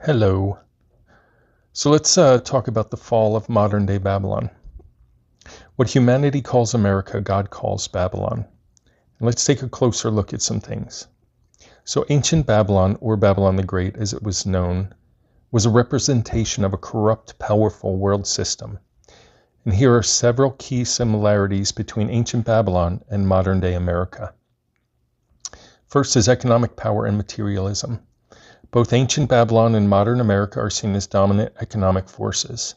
Hello. So let's talk about the fall of modern day Babylon. What humanity calls America, God calls Babylon. And let's take a closer look at some things. So ancient Babylon, or Babylon the Great as it was known, was a representation of a corrupt, powerful world system. And here are several key similarities between ancient Babylon and modern day America. First is economic power and materialism. Both ancient Babylon and modern America are seen as dominant economic forces.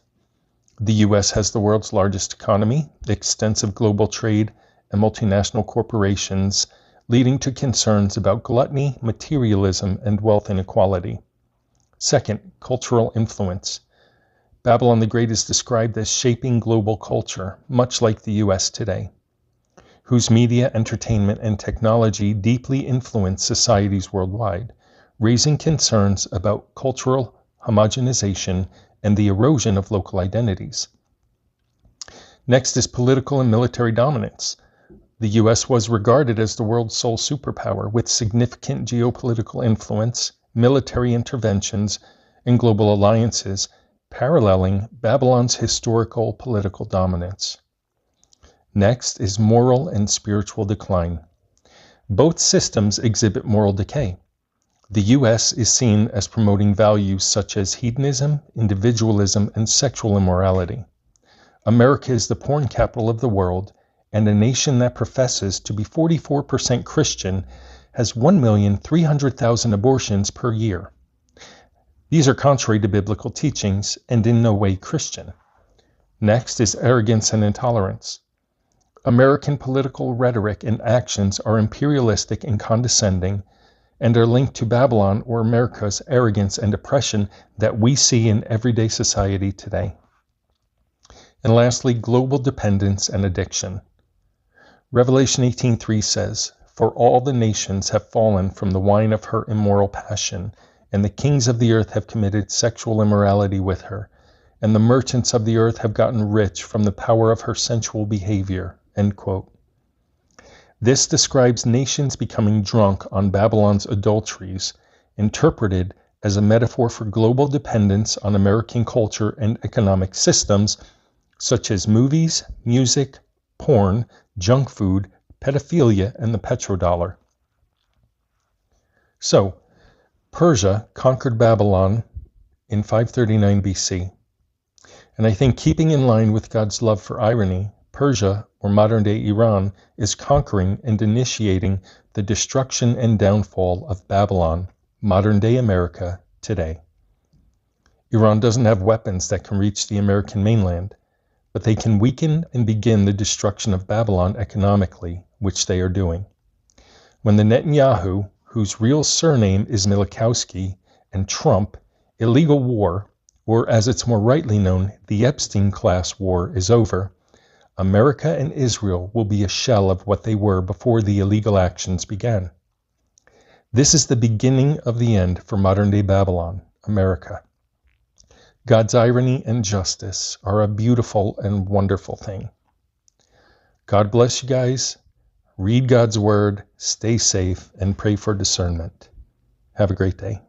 The U.S. has the world's largest economy, extensive global trade, and multinational corporations, leading to concerns about gluttony, materialism, and wealth inequality. Second, cultural influence. Babylon the Great is described as shaping global culture, much like the U.S. today, whose media, entertainment, and technology deeply influence societies worldwide, raising concerns about cultural homogenization and the erosion of local identities. Next is political and military dominance. The U.S. was regarded as the world's sole superpower, with significant geopolitical influence, military interventions, and global alliances, paralleling Babylon's historical political dominance. Next is moral and spiritual decline. Both systems exhibit moral decay. The U.S. is seen as promoting values such as hedonism, individualism, and sexual immorality. America is the porn capital of the world, and a nation that professes to be 44% Christian has 1,300,000 abortions per year. These are contrary to biblical teachings and in no way Christian. Next is arrogance and intolerance. American political rhetoric and actions are imperialistic and condescending, and are linked to Babylon or America's arrogance and oppression that we see in everyday society today. And lastly, global dependence and addiction. Revelation 18:3 says, "For all the nations have fallen from the wine of her immoral passion, and the kings of the earth have committed sexual immorality with her, and the merchants of the earth have gotten rich from the power of her sensual behavior." End quote. This describes nations becoming drunk on Babylon's adulteries, interpreted as a metaphor for global dependence on American culture and economic systems, such as movies, music, porn, junk food, pedophilia, and the petrodollar. So, Persia conquered Babylon in 539 BC. And I think, keeping in line with God's love for irony, Persia, or modern-day Iran, is conquering and initiating the destruction and downfall of Babylon, modern-day America, today. Iran doesn't have weapons that can reach the American mainland, but they can weaken and begin the destruction of Babylon economically, which they are doing. When the Netanyahu, whose real surname is Milikowski, and Trump illegal war, or as it's more rightly known, the Epstein-class war, is over, America and Israel will be a shell of what they were before the illegal actions began. This is the beginning of the end for modern-day Babylon, America. God's irony and justice are a beautiful and wonderful thing. God bless you guys. Read God's word, stay safe, and pray for discernment. Have a great day.